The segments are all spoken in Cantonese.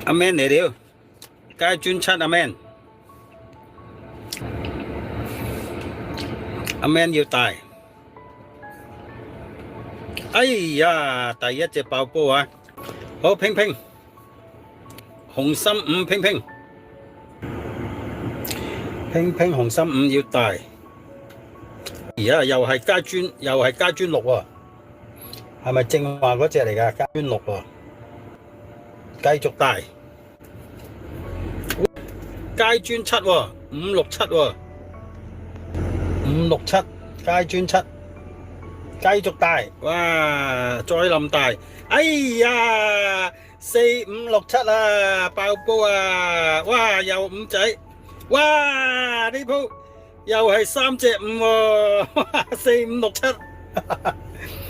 阿 Man 嚟了，街專七阿 Man，阿 Man 要大。哎呀，第一隻爆波啊！好，拼拼，紅心五拼拼，拼拼紅心五要大。而家又係街專六喎，係咪正話嗰隻嚟㗎？街專六喎，繼續大。街專七喎，567喎，567街專七，繼續大，哇！再冧大，哎呀，4567啊，爆波啊！哇，又五仔，哇！呢鋪又係3隻5喎，4567，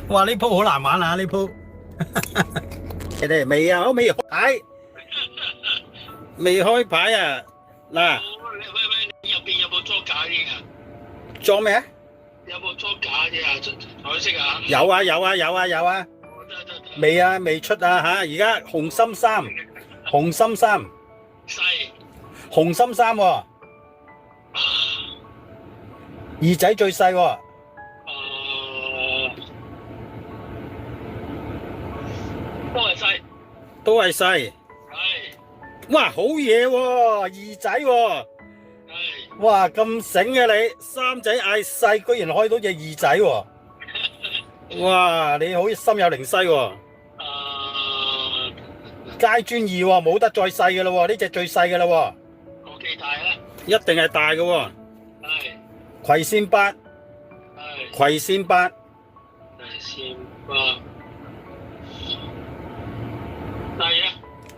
哇！呢鋪好難玩啊！呢鋪，你哋未啊？我未開牌，未開牌啊！嗱，喂，你入邊有冇裝假啲噶？裝咩啊？有冇裝假啲啊？彩色啊？有啊有啊有啊有啊，未啊未出啊吓！而家紅心3，紅心3，細紅心3喎，二仔最細喎，都係細，都係細。係哇，好嘢喎，二仔喎，係哇咁醒嘅你，三仔嗌細，居然開到隻二仔喎，哇你好心有靈犀喎，街專2喎，冇得再細嘅啦喎，呢隻最細嘅啦喎，我幾大啊？一定係大嘅喎，係葵扇8，係葵扇8，先八細啊？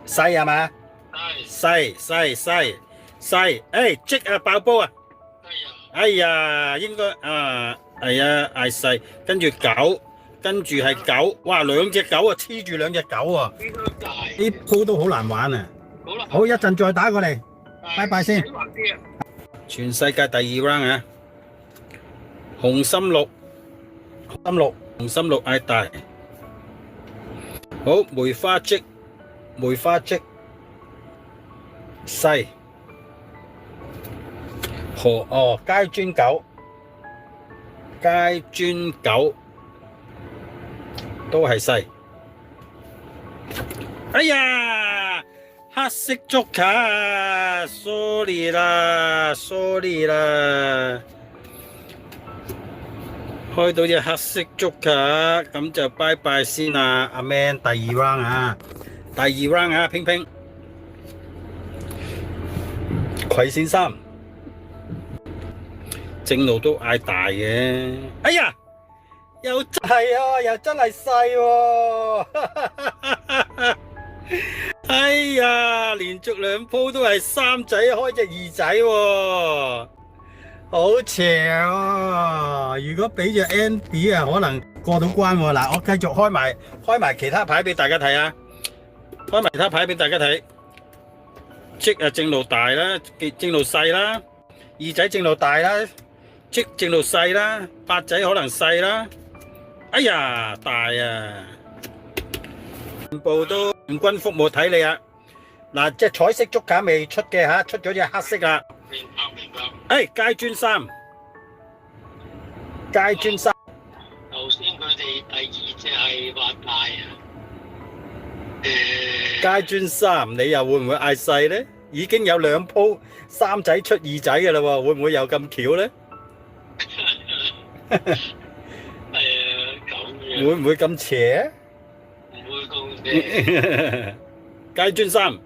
細係嘛？係細，誒積啊爆波啊！係啊！哎呀，應該係啊嗌細，跟住9，跟住係9，哇兩隻9啊，黐住兩隻9啊！應該大。呢鋪都好難玩啊！好啦，好，一陣再打過嚟，拜拜先。橫啲啊！全世界第2 round 啊！紅心6，紅心6嗌大。好，梅花積細。街專9都係細。哎呀，黑色足卡，sorry 啦，開到隻黑色足卡，咁就拜拜先啦，阿 Man 第2 round 啊，拼拼，葵扇3。正路都嗌大嘅，哎呀，又真係細喎，哎呀，連續2鋪都係3仔開隻2仔喎，好邪啊！如果俾隻 Andy 啊，可能過到關喎。嗱，我繼續開埋其他牌俾大家睇啊，積啊正路大啦，正路細啦，二仔正路大啦。積正路細啦，8仔可能細啦。哎呀，大啊！全部都全軍覆沒，睇你啊！嗱，隻彩色足卡未出嘅吓，出咗隻黑色啦。明白。街專3，頭先佢哋第2隻係話大啊。街專3，你又會唔會嗌細咧？已經有2鋪3仔出2仔嘅啦喎，會唔會又咁巧咧？係啊，咁樣會唔會咁邪？唔會咁嘅。街專3，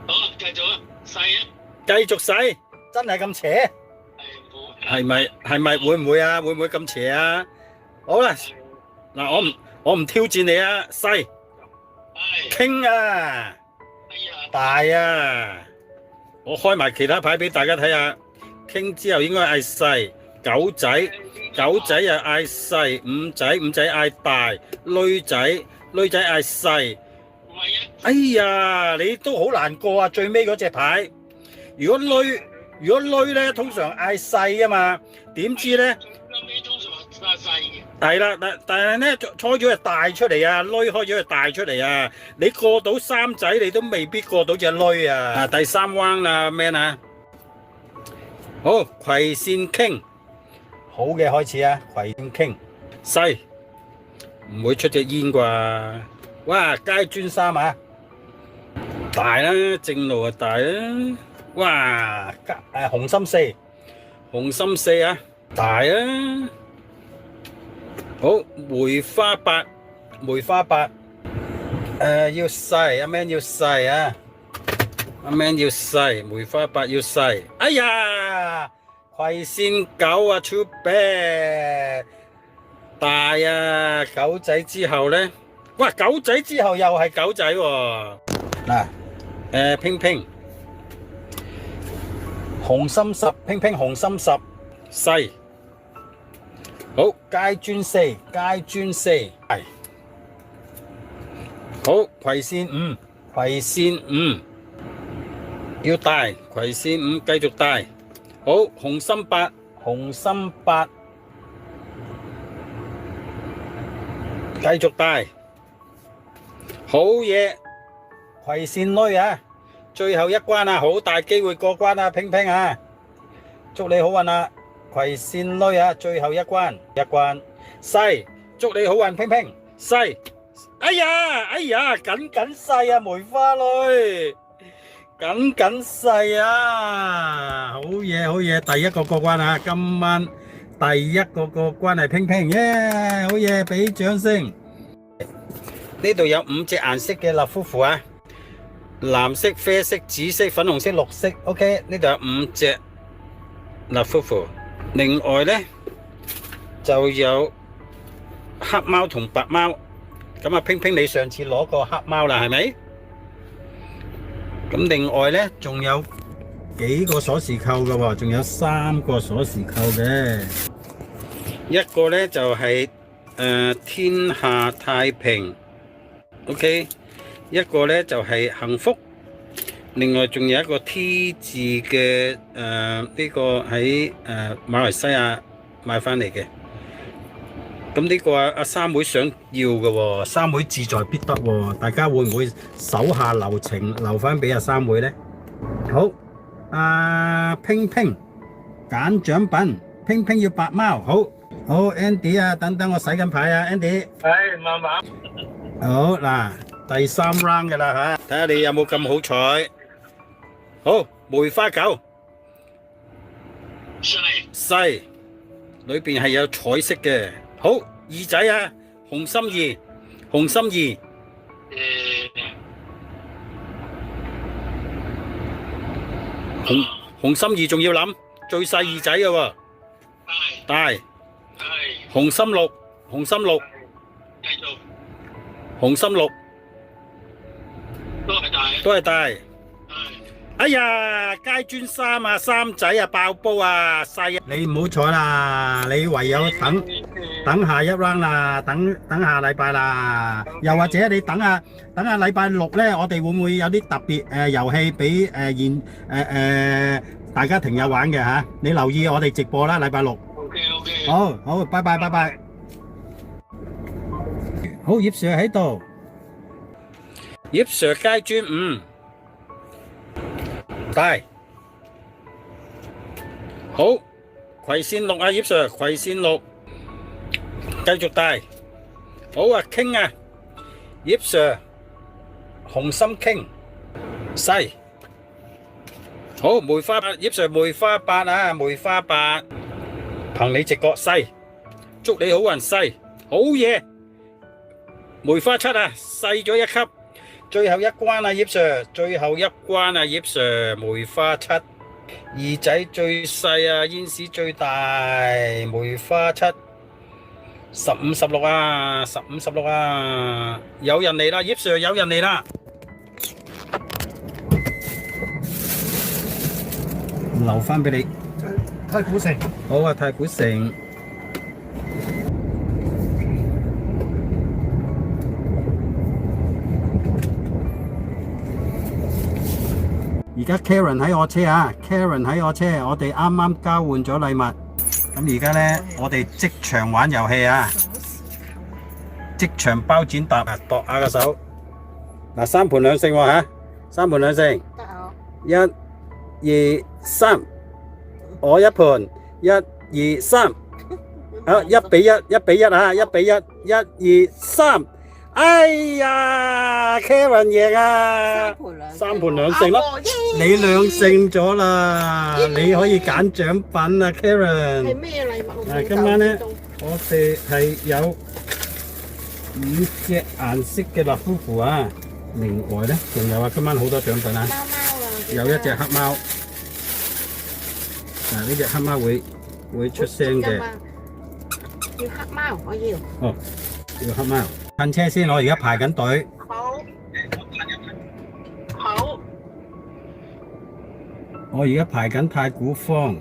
好，繼續啊，細啊，繼續細，真係咁邪？係咪會唔會啊？會唔會咁邪啊？好啦，嗱我唔挑戰你啊，細傾啊，大啊！我開埋其他牌俾大家睇下，傾之後應該嗌細，9仔又嗌細，5仔嗌大，女仔嗌細。哎呀，你都好難過啊！最尾嗰隻牌，如果女咧，通常嗌細啊嘛，點知咧？最尾通常話細嘅。係啦，但係咧開咗隻大出嚟啊，鐳開咗隻大出嚟啊！你過到三仔，你都未必過到隻鐳啊！第三彎啦，咩啊？好，葵扇傾，好嘅開始啊！葵扇傾，細唔會出隻煙啩？哇！街磚3啊，大啦，正路啊大啦！哇！紅心4，紅心4啊，大啊！好，梅花8，梅花8，要細，阿 Man 要細啊，阿 Man 要細，梅花8要細。哎呀，葵扇9啊 ，Too bad，大啊，狗仔之後咧，哇，狗仔之後又係狗仔喎。嗱，拼拼，紅心10，拼拼紅心10，細。好，街磚4，街磚4，係。好，葵扇5，葵扇5，要大，葵扇5繼續大。好，紅心8，紅心8，繼續大。好嘢，葵扇鐳啊！最後一關啊，好大機會過關啊，拼拼啊！祝你好運啊！葵扇鐳啊，最後一關，細，祝你好運，拼拼，細，哎呀，緊細啊，梅花鐳，緊細啊，好嘢，第一個過關啊，今晚第一個過關係拼拼，耶，好嘢，俾掌聲。呢度有5隻顏色嘅立夫婦啊，藍色、啡色、紫色、粉紅色、綠色 ，OK， 呢度有5隻立夫婦。另外呢，就有黑貓同白貓，咁啊拼拼你上次攞個黑貓啦，係咪？咁另外呢，仲有幾個鎖匙扣嘅喎，仲有3個鎖匙扣嘅，一個呢就係天下太平 ，OK， 一個呢就係幸福。另外仲有一個 T 字嘅呢個喺馬來西亞買翻嚟嘅，咁呢個阿三妹想要嘅喎，三妹志在必得喎，大家會唔會手下留情留翻俾阿三妹呢？好，拼拼揀獎品，拼拼要白貓，好 Andy 啊，等我洗緊牌啊 ，Andy， 係慢慢。好嗱，第3 round 嘅啦嚇，睇下你有冇咁好彩。好，梅花9，細，裏邊係有彩色嘅。好，二仔啊，紅心2，紅心2，紅心2仲要諗，最細二仔嘅喎，大，紅心6，紅心6，繼續，紅心6，都係大。哎呀，街磚3啊，三仔啊，爆煲啊，細啊！你唔好彩啦，你唯有等下一 round 啦，等下禮拜啦，又或者你等下禮拜6咧，我哋會唔會有啲特別遊戲俾大家庭友玩嘅吓？你留意我哋直播啦，禮拜6。OK。好，拜拜。好，葉 Sir 喺度，葉 Sir 街磚5。大，好，葵扇6啊，葉 Sir， 葵扇6，繼續大，好啊，傾啊，葉 Sir， 紅心傾，細，好，梅花8，葉 Sir， 梅花8啊，梅花8，憑你直覺細，祝你好運細，好嘢，梅花7啊，細咗1級。最後一關啊，葉 Sir！ 最後一關啊，葉 Sir！ 梅花7，二仔最細啊，煙屎最大，梅花7， 15、16啊，15、16啊，有人嚟啦，葉 Sir 有人嚟啦，留翻俾你。太古城。好啊，太古城。而家 Karen 喺我車啊 ，Karen 喺我車，我哋啱啱交換咗禮物，咁而家呢，我哋即場玩遊戲啊！即場包剪揼啊，度下個手。嗱，三盤兩勝喎嚇，三盤兩勝。得啊，一、二、三，我一盤，一、二、三，好1-1，1-1啊，1-1，1、2、3，哎呀 ，Karen 贏啊，三盤兩勝咯，你兩勝咗啦，你可以揀獎品啊，Karen。係咩禮物？嗱，今晚咧，我哋係有5隻顏色嘅樂夫婦啊，另外咧仲有啊，今晚好多獎品啊，貓貓啊，有一隻黑貓。嗱，呢隻黑貓會出聲嘅。要黑貓，我要。哦，要黑貓。噴車先，我而家排緊隊。好。好。我而家排緊太古坊。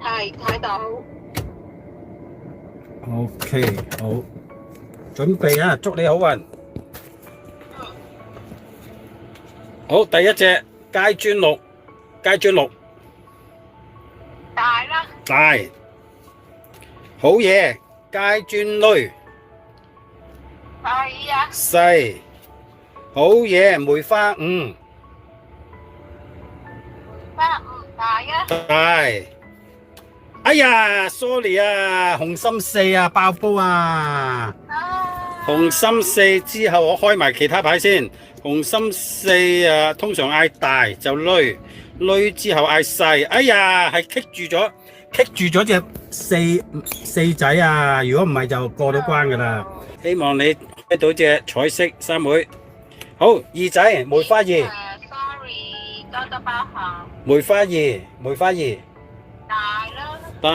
睇到。OK，好，準備啊！祝你好運。好，第一隻街磚六，街磚六。大啦。大，好嘢，街磚類。係啊。細，好嘢，梅花五。花唔大啊。大，哎呀 ，sorry 啊，紅心四啊，爆煲啊！紅心四之後，我開埋其他牌先。紅心四啊，通常嗌大就累，累之後嗌細。哎呀，係棘住咗隻四仔啊！如果唔係就過到關噶啦。希望你開到隻彩色三妹。好，二仔梅花二。Sorry，多多包涵。梅花二，梅花二。大啦。大，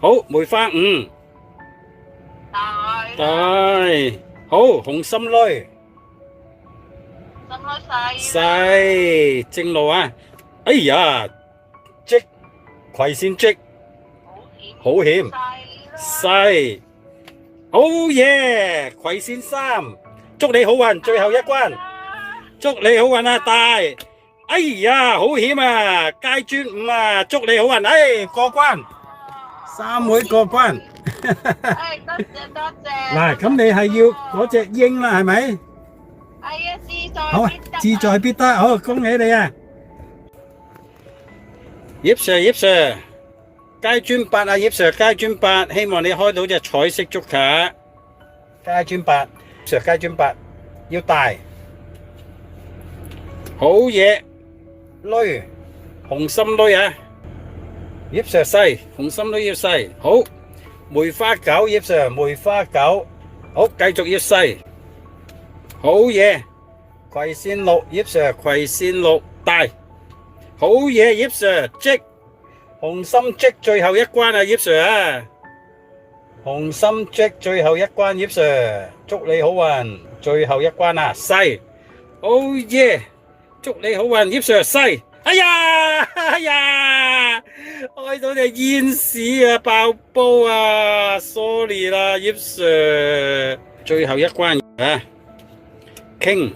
好，梅花五。大。大，好，紅心類。心開細。細，正路啊！哎呀，積，葵扇積，好險，細，好嘢，葵扇三，祝你好運，最後一關，祝你好運啊，大！哎呀，好險啊，街磚五啊，祝你好運，哎，過關，三妹過關。哎，多謝多謝。嗱，咁你係要嗰隻鷹啦，係咪？係啊，志在好啊，志在必得，好，恭喜你啊！葉 Sir， 葉 Sir， 街磚八啊，葉 Sir， 街磚八，希望你開到隻彩色竹卡。街磚八，Sir， 街磚八，要大，好嘢，鐳，紅心鐳啊！葉 Sir 細，紅心鐳要細，好，梅花九，葉 Sir， 梅花九，好，繼續要細，好嘢，葵扇六，葉 Sir， 葵扇六大。好嘢，葉 Sir， 積，紅心積最後一關啊，葉 Sir 啊，紅心積最後一關，葉 Sir， 祝你好運，最後一關啊，細，好嘢，祝你好運，葉 Sir， 細，哎呀，哎呀，開到隻煙屎啊，爆煲啊 ，sorry 啦，葉 Sir， 最後一關啊，傾。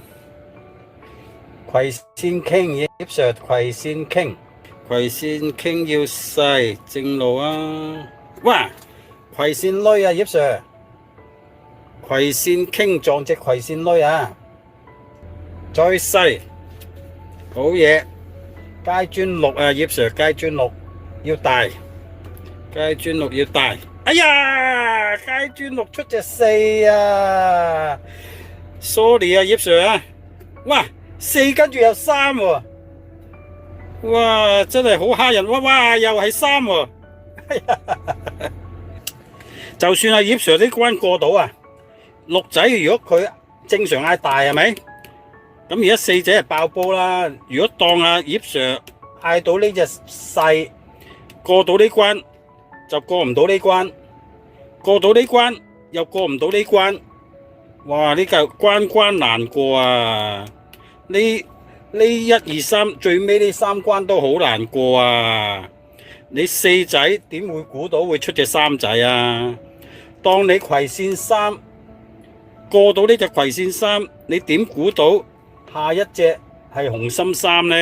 葵扇傾，葉 Sir， 葵扇傾，葵扇傾要細，正路啊！哇，葵扇鐳啊，葉 Sir， 葵扇傾撞隻葵扇鐳啊！再細，好嘢！街磚六啊，葉 Sir， 街磚六要大，街磚六要大。哎呀，街磚六出隻四啊 ！sorry 啊，葉 Sir 啊！哇！四跟住有三喎，哇！真係好嚇人，哇！又係三喎，就算阿葉 Sir 呢關過到啊，六仔如果佢正常嗌大係咪？咁而家四仔係爆煲啦。如果當阿葉 Sir 嗌到呢隻細過到呢關，就過唔到呢關，過到呢關又過唔到呢關，哇！呢個關關難過啊！呢一二三最尾呢三關都好難過啊！你四仔點會估到會出隻三仔啊？當你葵扇三過到呢隻葵扇三，你點估到下一隻係紅心三呢？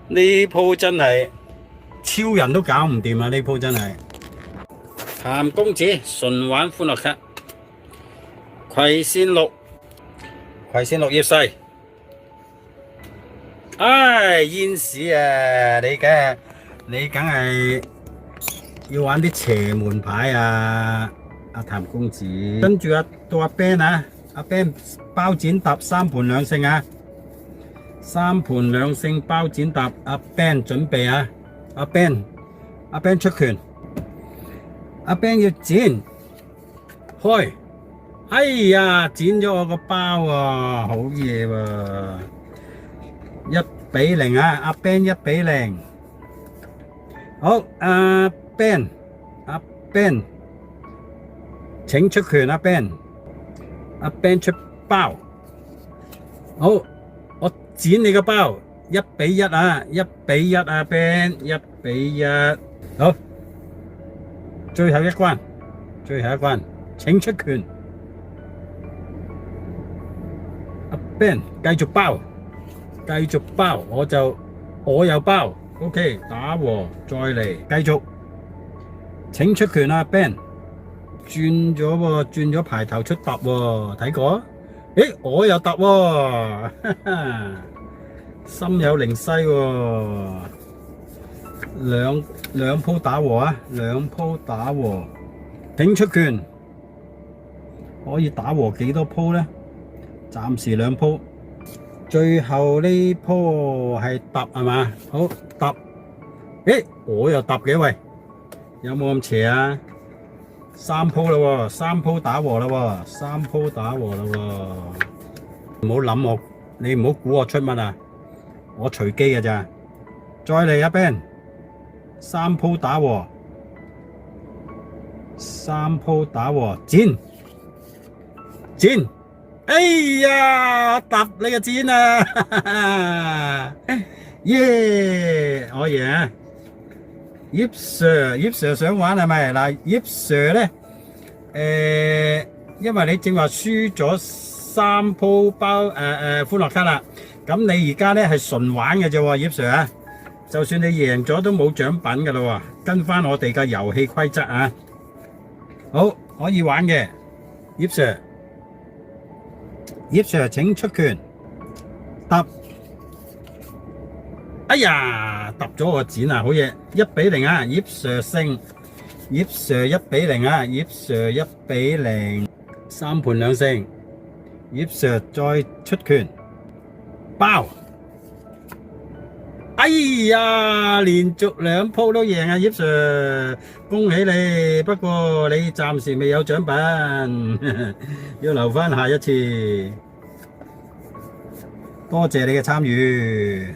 呢鋪真係超人都搞唔掂啊！呢鋪真係譚公子純玩歡樂卡，葵扇六葉世。唉，燕市啊，你梗係要玩啲邪門牌啊，阿譚公子。跟住到阿 Ben 啊，阿 Ben 包剪揼3盤2勝啊，3盤2勝包剪揼，阿 Ben 準備啊，阿 Ben 出拳，阿 Ben 要剪開，哎呀，剪咗我個包啊，好嘢喎！1-0啊，阿 Ben 1-0。好，阿 Ben，請出拳，阿 Ben 出包。好，我剪你個包，1-1啊，1-1啊 Ben， 1-1。好，最後一關，請出拳。阿 Ben 繼續包，我又包。OK， 打和再嚟，繼續，請出拳啊 Ben。轉咗喎，轉咗排頭出揼喎，睇過？誒，我又揼喎，心有靈犀喎。兩鋪打和啊，請出拳。可以打和幾多鋪呢？暫時2鋪。最後呢鋪係揼係嘛？好，揼。誒，我又揼嘅喂，有冇咁邪啊？3鋪啦喎，3鋪打和啦喎，唔好諗我，你唔好估我出乜啊，我隨機嘅咋。再嚟啊 Ben， 3鋪打和，剪，哎呀，揼你個剪啊，耶，我贏啊！葉 Sir 想玩係咪？嗱，葉 Sir 咧，因為你正話輸咗3鋪包歡樂卡啦，咁你而家咧係純玩嘅啫喎，葉 Sir 啊，就算你贏咗都冇獎品噶啦喎，跟翻我哋嘅遊戲規則啊，好可以玩嘅，葉 Sir 請出拳，揼。哎呀，揼咗我個剪啊，好嘢，1-0啊，葉 Sir 勝，葉 Sir 1-0啊，葉 Sir 1-0，3盤2勝，葉 Sir 再出拳，包，哎呀，連續2鋪都贏啊，葉 Sir， 恭喜你，不過你暫時未有獎品，要留翻下一次，多謝你嘅參與。